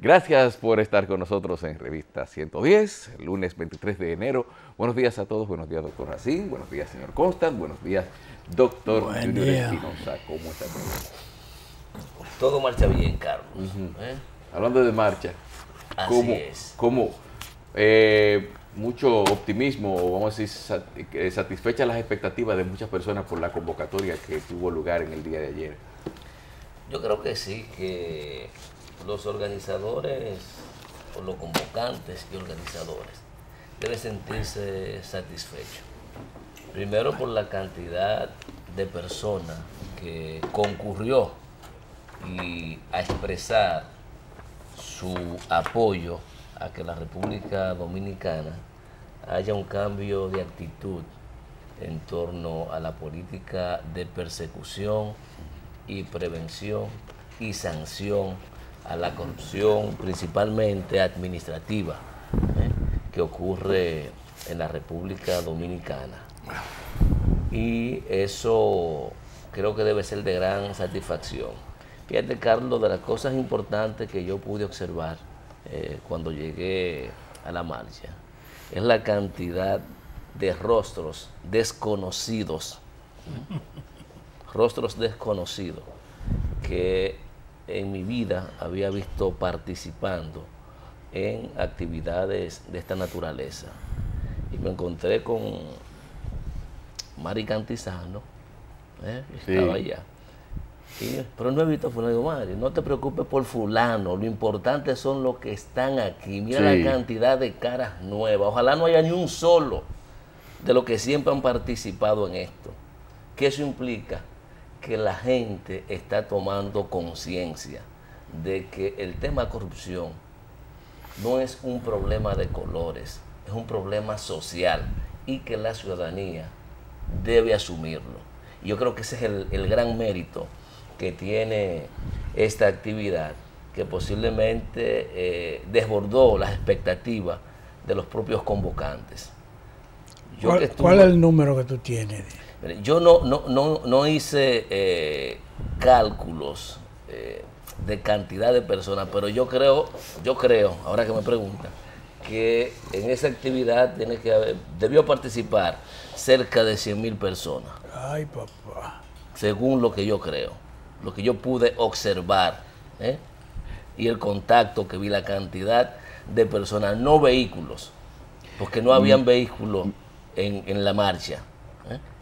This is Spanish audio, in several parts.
Gracias por estar con nosotros en Revista 110, el lunes 23 de enero. Buenos días a todos, buenos días, doctor Racín, buenos días, señor Constant, buenos días, doctor Junior Espinosa. ¿Cómo está todo? Todo marcha bien, Carlos. Hablando de marcha, Así es. ¿cómo mucho optimismo, o vamos a decir, satisfechas las expectativas de muchas personas por la convocatoria que tuvo lugar en el día de ayer? Yo creo que sí, que los organizadores, o los convocantes y organizadores, deben sentirse satisfechos. Primero por la cantidad de personas que concurrió y a expresar su apoyo a que la República Dominicana haya un cambio de actitud en torno a la política de persecución y prevención y sanción a la corrupción, principalmente administrativa, que ocurre en la República Dominicana. Y eso creo que debe ser de gran satisfacción. Fíjate, Carlos, de las cosas importantes que yo pude observar cuando llegué a la marcha, es la cantidad de rostros desconocidos, rostros desconocidos que en mi vida había visto participando en actividades de esta naturaleza. Y me encontré con Mari Cantizano, que estaba allá. Pero no he visto a fulano. Digo, Mari, no te preocupes por fulano, lo importante son los que están aquí. Mira la cantidad de caras nuevas. Ojalá no haya ni un solo de los que siempre han participado en esto. ¿Qué eso implica? Que la gente está tomando conciencia de que el tema corrupción no es un problema de colores, es un problema social y que la ciudadanía debe asumirlo. Y yo creo que ese es el gran mérito que tiene esta actividad, que posiblemente desbordó las expectativas de los propios convocantes. ¿Cuál es el número que tú tienes? Yo no hice cálculos de cantidad de personas, pero yo creo, ahora que me preguntan, que en esa actividad debió participar cerca de 100.000 personas. Ay, papá. Según lo que yo creo, lo que yo pude observar, y el contacto que vi, la cantidad de personas, no vehículos, porque no habían vehículos en la marcha.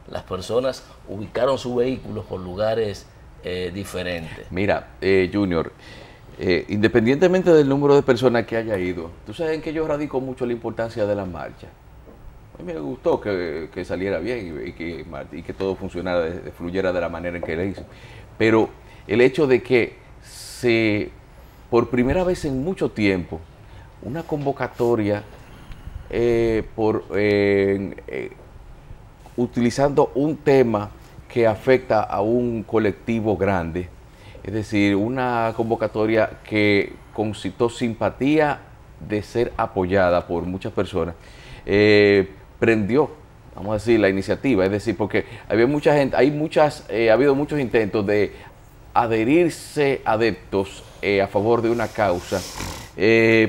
Las personas ubicaron sus vehículos por lugares diferentes. Mira, Junior, independientemente del número de personas que haya ido, tú sabes en que yo radico mucho la importancia de la marcha. A mí me gustó que saliera bien y que todo funcionara, fluyera de la manera en que le hizo. Pero el hecho de que por primera vez en mucho tiempo, una convocatoria utilizando un tema que afecta a un colectivo grande, es decir, una convocatoria que concitó simpatía de ser apoyada por muchas personas, prendió, vamos a decir, la iniciativa, es decir, porque había mucha gente, ha habido muchos intentos de adherirse adeptos a favor de una causa,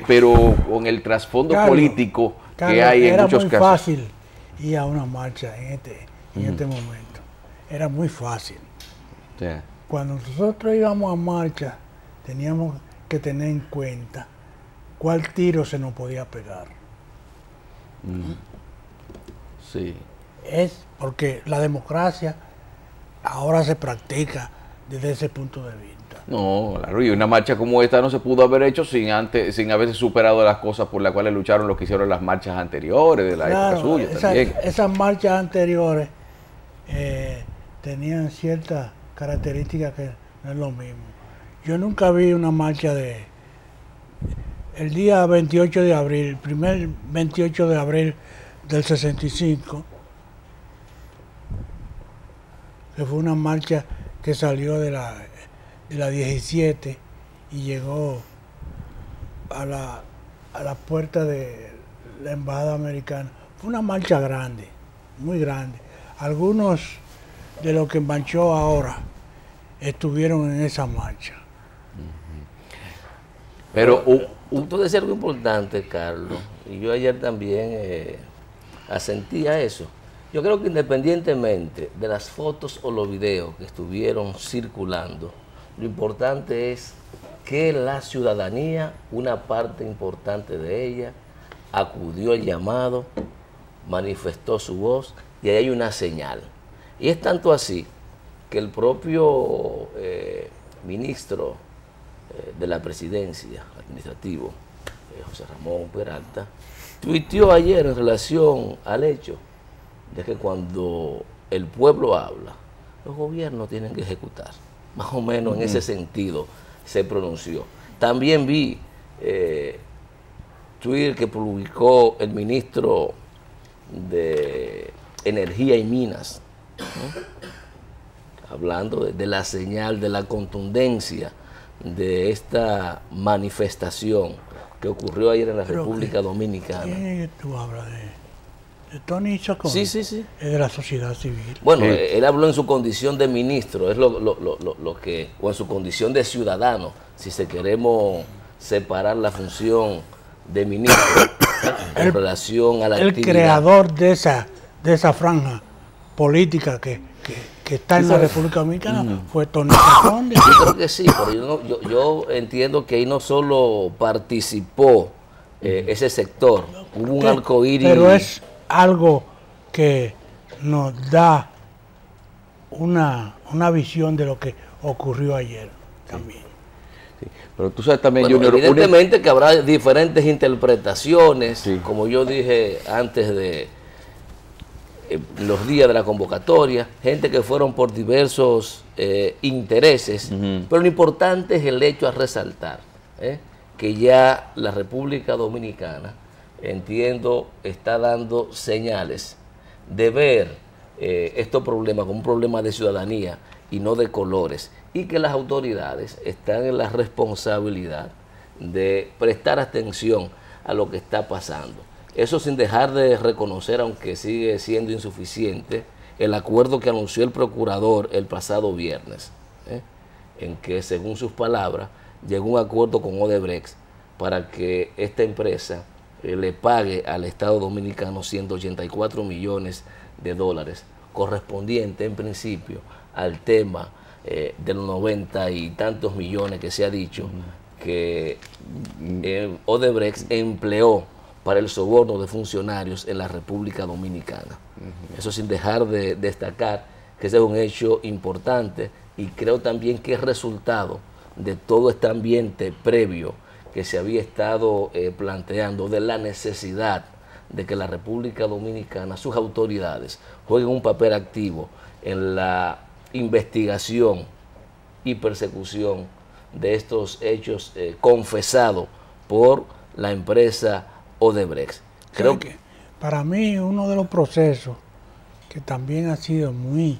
pero con el trasfondo político que hay en muchos casos. Era muy fácil ir a una marcha en este momento. Era muy fácil. Sí. Cuando nosotros íbamos a marcha, teníamos que tener en cuenta cuál tiro se nos podía pegar. Sí. Es porque la democracia ahora se practica desde ese punto de vista. No, claro, y una marcha como esta no se pudo haber hecho sin haberse superado las cosas por las cuales lucharon los que hicieron las marchas anteriores, de la época suya también. Esas marchas anteriores tenían ciertas características que no es lo mismo. Yo nunca vi una marcha el día 28 de abril, el primer 28 de abril del 65, que fue una marcha que salió de la 17 y llegó a la puerta de la embajada americana. Fue una marcha grande, muy grande. Algunos de los que marchó ahora estuvieron en esa marcha. Pero tú decías algo importante, Carlos, y yo ayer también asentí a eso. Yo creo que independientemente de las fotos o los videos que estuvieron circulando, lo importante es que la ciudadanía, una parte importante de ella, acudió al llamado, manifestó su voz y ahí hay una señal. Y es tanto así que el propio ministro de la presidencia administrativo, José Ramón Peralta, tuiteó ayer en relación al hecho de que cuando el pueblo habla, los gobiernos tienen que ejecutar. Más o menos en ese sentido se pronunció. También vi Twitter que publicó el ministro de Energía y Minas, ¿no? Hablando de la señal, de la contundencia de esta manifestación que ocurrió ayer en la República Dominicana. ¿Qué tú hablas de Tony Chacón? Sí. Es de la sociedad civil. Bueno, Sí. Él habló en su condición de ministro, es lo que, o en su condición de ciudadano, si se queremos separar la función de ministro en relación a la El actividad. creador de esa franja política que está en la República Dominicana fue Tony Chacón. Yo creo que sí, pero yo entiendo que ahí no solo participó ese sector, hubo un arcoíris. Pero es algo que nos da una visión de lo que ocurrió ayer también. sí. Pero tú sabes también, Bueno, Junior, evidentemente que habrá diferentes interpretaciones, Sí. como yo dije antes de los días de la convocatoria, gente que fueron por diversos intereses, pero lo importante es el hecho a resaltar, que ya la República Dominicana, entiendo, está dando señales de ver estos problemas como un problema de ciudadanía y no de colores, y que las autoridades están en la responsabilidad de prestar atención a lo que está pasando. Eso sin dejar de reconocer, aunque sigue siendo insuficiente, el acuerdo que anunció el procurador el pasado viernes, en que, según sus palabras, llegó un acuerdo con Odebrecht para que esta empresa le pague al Estado Dominicano 184 millones de dólares, correspondiente en principio al tema de los 90 y tantos millones que se ha dicho que Odebrecht empleó para el soborno de funcionarios en la República Dominicana. Eso sin dejar de destacar que ese es un hecho importante y creo también que es resultado de todo este ambiente previo que se había estado planteando de la necesidad de que la República Dominicana, sus autoridades, jueguen un papel activo en la investigación y persecución de estos hechos confesados por la empresa Odebrecht. Creo que para mí uno de los procesos que también ha sido muy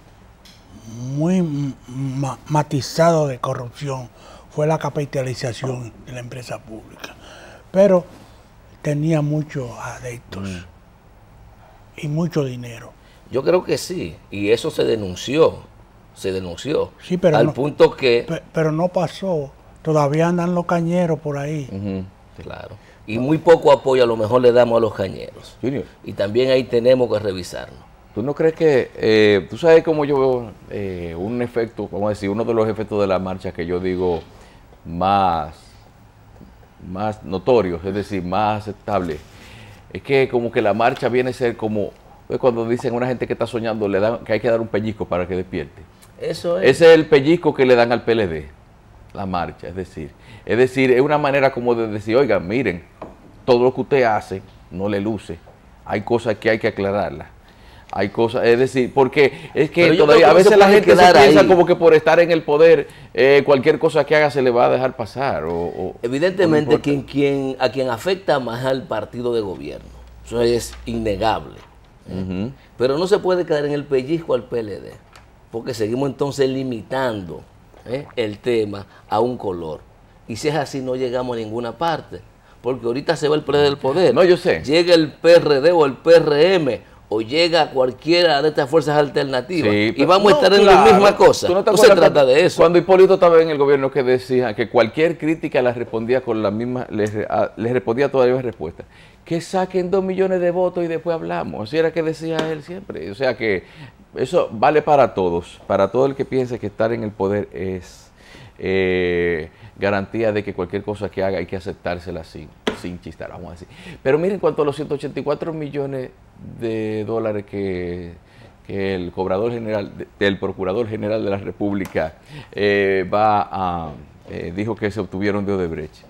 matizado de corrupción fue la capitalización de la empresa pública, pero tenía muchos adeptos y mucho dinero. Yo creo que sí, y eso se denunció, Sí, pero al no, punto que, pero no pasó, todavía andan los cañeros por ahí. claro, y muy poco apoyo a lo mejor le damos a los cañeros, Junior, y también ahí tenemos que revisarnos. ¿tú no crees que, tú sabes cómo yo veo un efecto, vamos a decir, uno de los efectos de la marcha que yo digo más notorios, es decir, más aceptable, es que como que la marcha viene a ser como, cuando dicen a una gente que está soñando, le dan que hay que dar un pellizco para que despierte. Eso es. Ese es el pellizco que le dan al PLD, la marcha, es decir, es una manera como de decir, oigan, miren, todo lo que usted hace no le luce, hay cosas que hay que aclararlas. Hay cosas, es decir, porque es que todavía a veces la gente se piensa ahí, como que por estar en el poder, cualquier cosa que haga se le va a dejar pasar. Evidentemente, a quien afecta más al partido de gobierno, eso es innegable. Pero no se puede quedar en el pellizco al PLD, porque seguimos entonces limitando el tema a un color. Y si es así, no llegamos a ninguna parte, porque ahorita se va el PLD del poder. No, yo sé. Llega el PRD o el PRM, o llega cualquiera de estas fuerzas alternativas Sí, y vamos a estar en claro, la misma cosa. ¿tú no te No se acuerdas trata de eso. Cuando Hipólito estaba en el gobierno, que decía que cualquier crítica la respondía con la misma, le respondía toda la misma respuesta. Que saquen 2 millones de votos y después hablamos. Así era que decía él siempre. O sea que eso vale para todos, para todo el que piense que estar en el poder es garantía de que cualquier cosa que haga hay que aceptársela sin chistar, vamos a decir. Pero miren, en cuanto a los 184 millones de dólares que el cobrador general, del Procurador General de la República dijo que se obtuvieron de Odebrecht.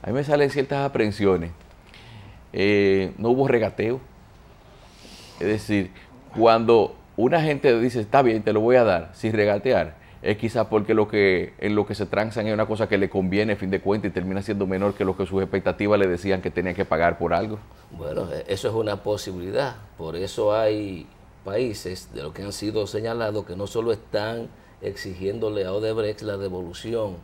A mí me salen ciertas aprehensiones. No hubo regateo. Es decir, cuando una gente dice, está bien, te lo voy a dar, sin regatear, es quizás porque en lo que se transan es una cosa que le conviene a fin de cuentas y termina siendo menor que lo que sus expectativas le decían que tenía que pagar por algo. Bueno, eso es una posibilidad. Por eso hay países de los que han sido señalados que no solo están exigiéndole a Odebrecht la devolución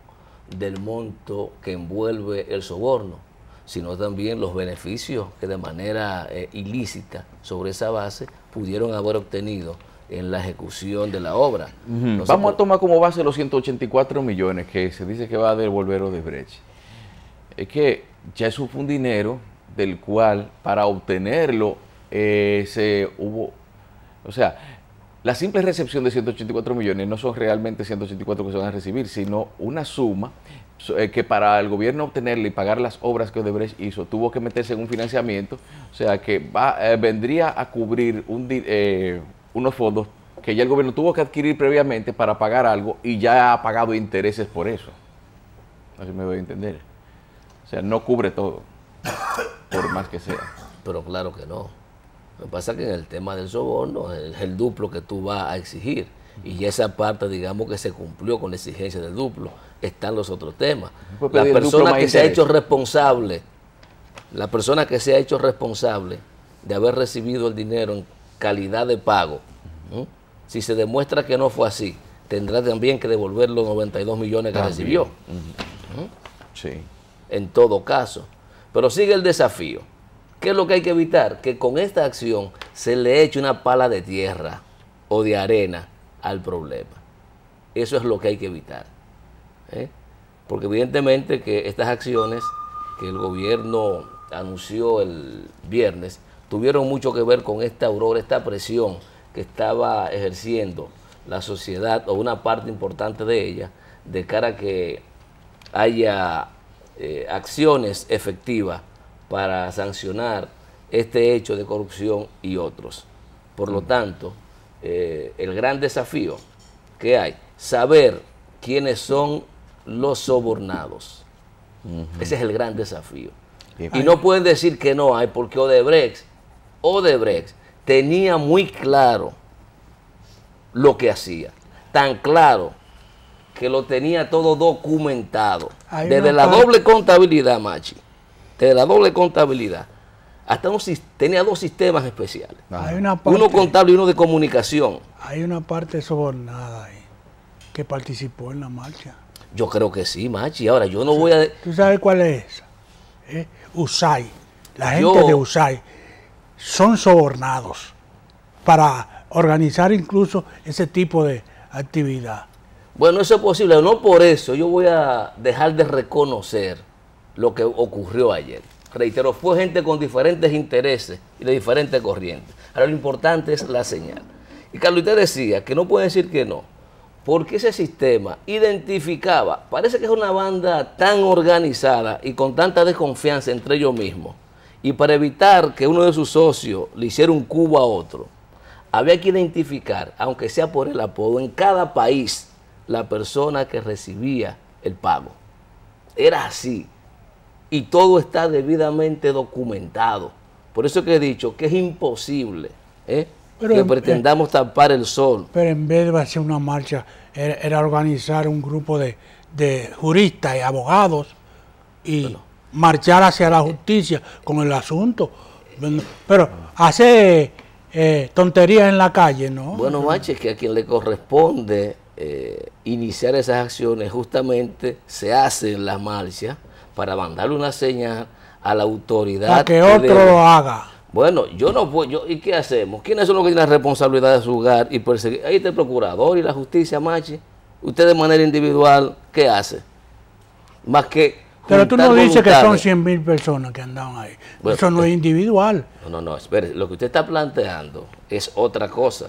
del monto que envuelve el soborno, sino también los beneficios que de manera ilícita sobre esa base pudieron haber obtenido en la ejecución de la obra. No Vamos a tomar como base los 184 millones que se dice que va a devolver Odebrecht. Es que ya eso fue un dinero del cual para obtenerlo o sea, la simple recepción de 184 millones no son realmente 184 que se van a recibir, sino una suma que para el gobierno obtenerla y pagar las obras que Odebrecht hizo, tuvo que meterse en un financiamiento, o sea que vendría a cubrir unos fondos que ya el gobierno tuvo que adquirir previamente para pagar algo y ya ha pagado intereses por eso. Así me voy a entender. O sea, no cubre todo, por más que sea. Pero claro que no. Lo que pasa es que en el tema del soborno es el duplo que tú vas a exigir. Y ya esa parte, digamos que se cumplió con la exigencia del duplo. Están los otros temas. La persona que se ha hecho responsable, de haber recibido el dinero en calidad de pago, si se demuestra que no fue así, tendrá también que devolver los 92 millones que recibió. Sí. En todo caso. Pero sigue el desafío. ¿Qué es lo que hay que evitar? Que con esta acción se le eche una pala de tierra o de arena al problema. Eso es lo que hay que evitar. Porque evidentemente que estas acciones que el gobierno anunció el viernes tuvieron mucho que ver con esta aurora, esta presión que estaba ejerciendo la sociedad o una parte importante de ella de cara a que haya acciones efectivas para sancionar este hecho de corrupción y otros. Por lo tanto, el gran desafío que hay, saber quiénes son los sobornados. Ese es el gran desafío. Y no pueden decir que no hay, porque Odebrecht tenía muy claro lo que hacía. Tan claro que lo tenía todo documentado. Desde la doble contabilidad, Machi. Desde la doble contabilidad. Hasta tenía 2 sistemas especiales. Uno contable y uno de comunicación. Hay una parte sobornada ahí que participó en la marcha. Yo creo que sí, Machi. Ahora, yo no voy a... ¿Tú sabes cuál es esa? USAID. La gente de USAID son sobornados para organizar incluso ese tipo de actividad. Bueno, eso es posible. No por eso yo voy a dejar de reconocer lo que ocurrió ayer. Reitero, fue gente con diferentes intereses y de diferentes corrientes. Ahora lo importante es la señal. Y Carlos, usted decía que no puede decir que no, porque ese sistema identificaba, parece que es una banda tan organizada y con tanta desconfianza entre ellos mismos, y para evitar que uno de sus socios le hiciera un cubo a otro, había que identificar, aunque sea por el apodo, en cada país la persona que recibía el pago. Era así. Y todo está debidamente documentado. Por eso que he dicho que es imposible que pretendamos tapar el sol. Pero en vez de hacer una marcha, era organizar un grupo de juristas y abogados y marchar hacia la justicia con el asunto. Pero hacer tonterías en la calle, ¿no? Bueno, Machi, es que a quien le corresponde iniciar esas acciones justamente se hace en la marcha para mandarle una señal a la autoridad. Para que otro lo haga. Bueno, yo no puedo, ¿y qué hacemos? ¿Quiénes son los que tienen la responsabilidad de juzgar y perseguir? Ahí está el procurador y la justicia, Machi. Usted de manera individual, ¿qué hace? Más que... Pero tú no juntar dices que son voluntades. 100,000 personas que andaban ahí. Bueno, Eso no es individual. No, espere. Lo que usted está planteando es otra cosa.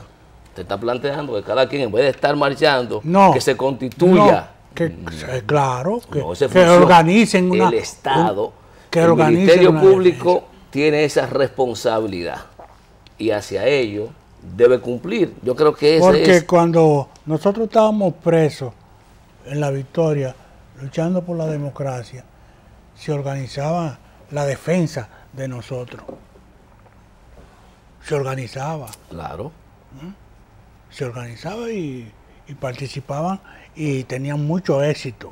Usted está planteando que cada quien, en vez de estar marchando, No. que se constituya. No, claro, que, No, esa es que función. organicen una... El Estado, que el organicen Ministerio una Público defensa. tiene esa responsabilidad y hacia ello debe cumplir. Yo creo que ese Porque es... cuando nosotros estábamos presos en La Victoria, luchando por la democracia, se organizaba la defensa de nosotros. Se organizaba y participaban y tenían mucho éxito.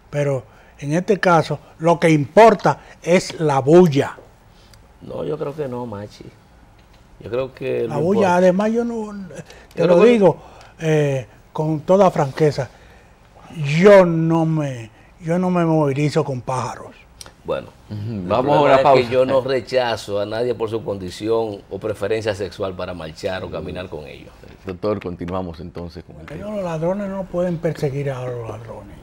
Pero en este caso, lo que importa es la bulla. No, yo creo que no, Machi. Yo creo que... La lo bulla, import- además yo no, te Yo lo creo que- digo con toda franqueza, yo no me movilizo con pájaros. Bueno, el Vamos a problema una es pausa. que yo no rechazo a nadie por su condición o preferencia sexual para marchar o caminar con ellos. Doctor, continuamos entonces con el Pero tema. los ladrones no pueden perseguir a los ladrones.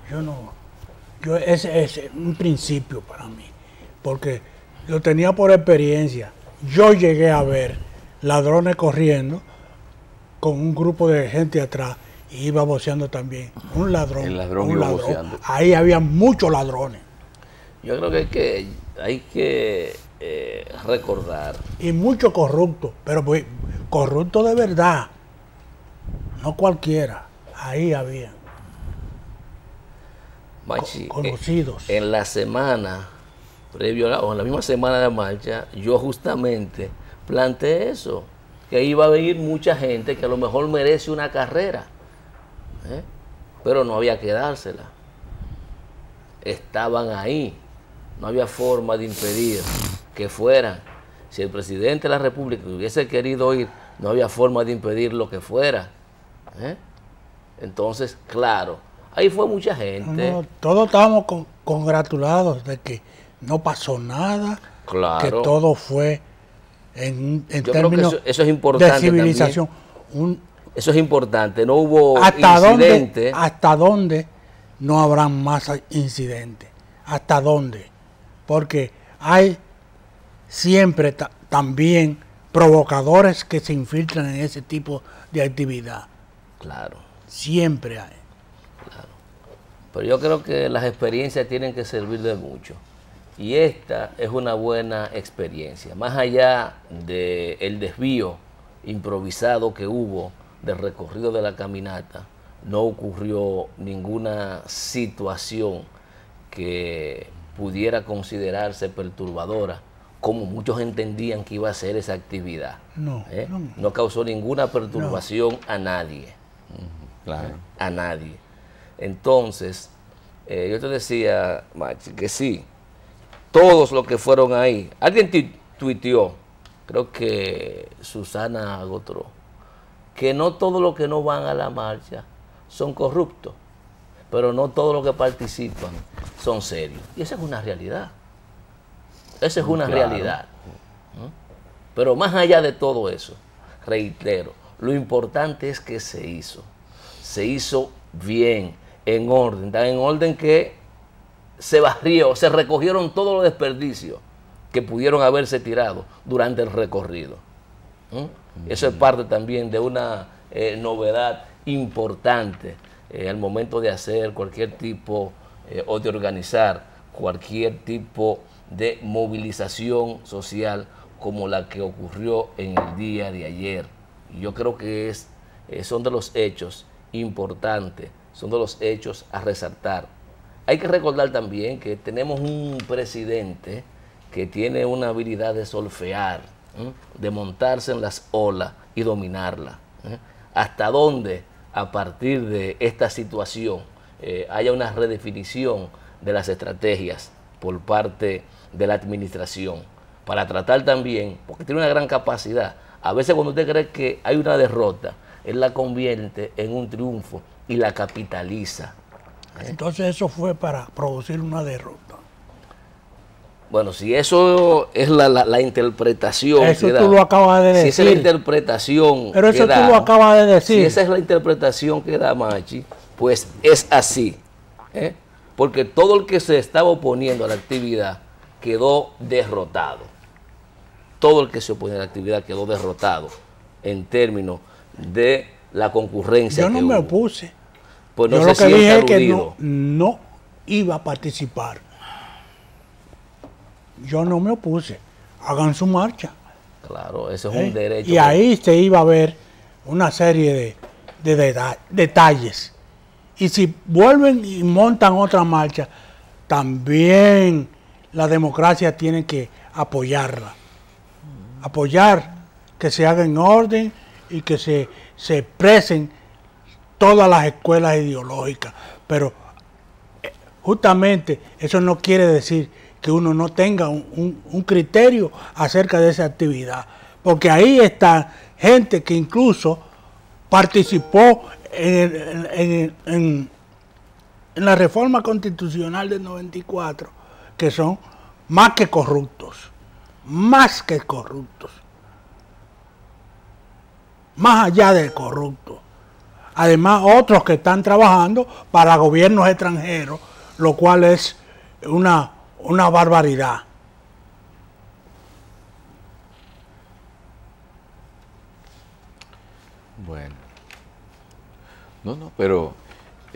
Ese es un principio para mí, porque lo tenía por experiencia. Yo llegué a ver ladrones corriendo con un grupo de gente atrás y iba voceando también. Un ladrón. El ladrón un iba ladrón. voceando. Ahí había muchos ladrones Yo creo que hay que recordar. y muchos corruptos, pero pues, corruptos de verdad, no cualquiera. Ahí había Machi, conocidos. en la semana previo o en la misma semana de marcha, yo justamente planteé eso, que iba a venir mucha gente que a lo mejor merece una carrera, pero no había que dársela. Estaban ahí, no había forma de impedir que fueran. Si el presidente de la República hubiese querido ir, no había forma de impedir lo que fuera. Entonces, claro, ahí fue mucha gente. No, todos estábamos congratulados de que no pasó nada, Claro. que todo fue en Yo creo que términos eso es importante de civilización. Eso es importante, no hubo ¿Hasta incidente. dónde no habrán más incidentes? ¿Hasta dónde? Porque hay siempre también provocadores que se infiltran en ese tipo de actividad. Claro, Siempre hay. pero yo creo que las experiencias tienen que servir de mucho. Y esta es una buena experiencia. Más allá del desvío improvisado que hubo del recorrido de la caminata, no ocurrió ninguna situación que pudiera considerarse perturbadora, como muchos entendían que iba a ser esa actividad. No, No causó ninguna perturbación a nadie. Claro. A nadie. Entonces, yo te decía, Machi, que sí, todos los que fueron ahí. Alguien tuiteó, creo que Susana Gotró, que no todos los que no van a la marcha son corruptos, pero no todos los que participan son serios. Y esa es una realidad. Esa es una Claro. realidad. Pero más allá de todo eso, reitero, lo importante es que se hizo bien, en orden, tan en orden que se barrió, se recogieron todos los desperdicios que pudieron haberse tirado durante el recorrido. Eso es parte también de una novedad importante al momento de hacer cualquier tipo o de organizar cualquier tipo de movilización social como la que ocurrió en el día de ayer. Y yo creo que son de los hechos importantes, son de los hechos a resaltar. Hay que recordar también que tenemos un presidente que tiene una habilidad de solfear, de montarse en las olas y dominarla. Hasta dónde, a partir de esta situación, haya una redefinición de las estrategias por parte de la administración, para tratar también, porque tiene una gran capacidad. A veces cuando usted cree que hay una derrota, él la convierte en un triunfo y la capitaliza. Entonces eso fue para producir una derrota. Bueno, si eso es la interpretación Eso que da, tú lo acabas de decir. si esa es la interpretación Pero eso que tú da, lo acabas de decir. si esa es la interpretación que da Machi, pues es así, ¿eh? Porque todo el que se estaba oponiendo a la actividad quedó derrotado. Todo el que se oponía a la actividad quedó derrotado en términos de la concurrencia. Yo no que me hubo. opuse. Pues no Yo se lo que sienta dije es que aludido. no iba a participar. Yo no me opuse. Hagan su marcha. Claro, eso es un derecho. Y ahí se iba a ver una serie de detalles. Y si vuelven y montan otra marcha, también la democracia tiene que apoyarla. Apoyar que se haga en orden y que se expresen todas las escuelas ideológicas. Pero justamente eso no quiere decir que uno no tenga un criterio acerca de esa actividad. Porque ahí está gente que incluso participó en la reforma constitucional del 94, que son más que corruptos, más allá de corruptos. Además, otros que están trabajando para gobiernos extranjeros, lo cual es una barbaridad. Bueno. No, pero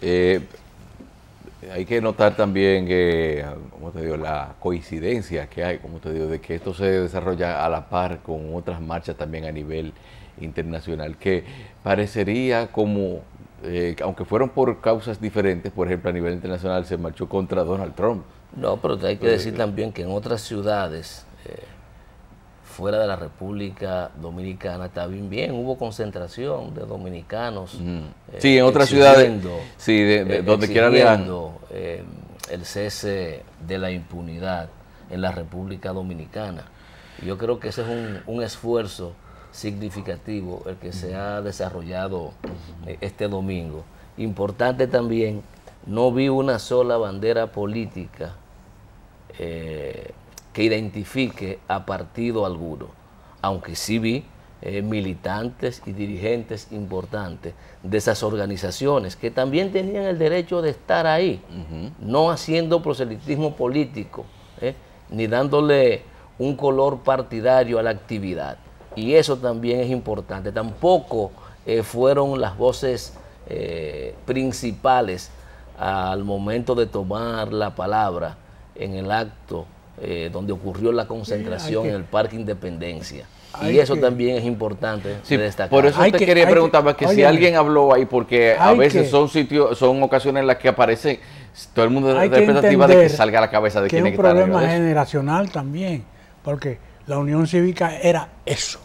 hay que notar también que, como te digo, la coincidencia que hay, como te digo, de que esto se desarrolla a la par con otras marchas también a nivel internacional, que parecería como, aunque fueron por causas diferentes, por ejemplo, a nivel internacional se marchó contra Donald Trump. No, pero hay que decir también que en otras ciudades fuera de la República Dominicana también hubo concentración de dominicanos. Sí, en otras ciudades, sí, donde quiera vean. El cese de la impunidad en la República Dominicana. Yo creo que ese es un esfuerzo significativo el que se ha desarrollado este domingo. Importante también, no vi una sola bandera política que identifique a partido alguno, aunque sí vi militantes y dirigentes importantes de esas organizaciones que también tenían el derecho de estar ahí, no haciendo proselitismo político, ni dándole un color partidario a la actividad. Y eso también es importante. Tampoco fueron las voces principales al momento de tomar la palabra en el acto donde ocurrió la concentración en el Parque Independencia. Y eso también es importante de destacar. Por eso te quería preguntar que si alguien habló ahí, porque a veces son sitios, son ocasiones en las que aparece todo el mundo de la expectativa de que salga a la cabeza de quién es que está. Es un problema generacional también, porque la Unión Cívica era eso.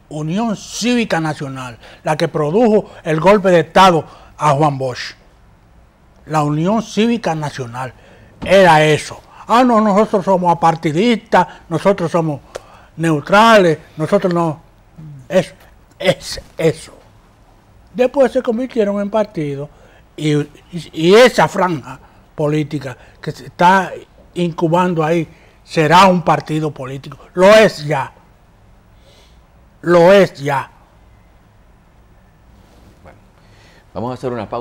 Unión Cívica Nacional, la que produjo el golpe de Estado a Juan Bosch. La Unión Cívica Nacional era eso. Ah, no, nosotros somos apartidistas, nosotros somos neutrales, nosotros no. Es eso. Después se convirtieron en partidos y esa franja política que se está incubando ahí será un partido político. Lo es ya. Lo es ya. Bueno, vamos a hacer una pausa.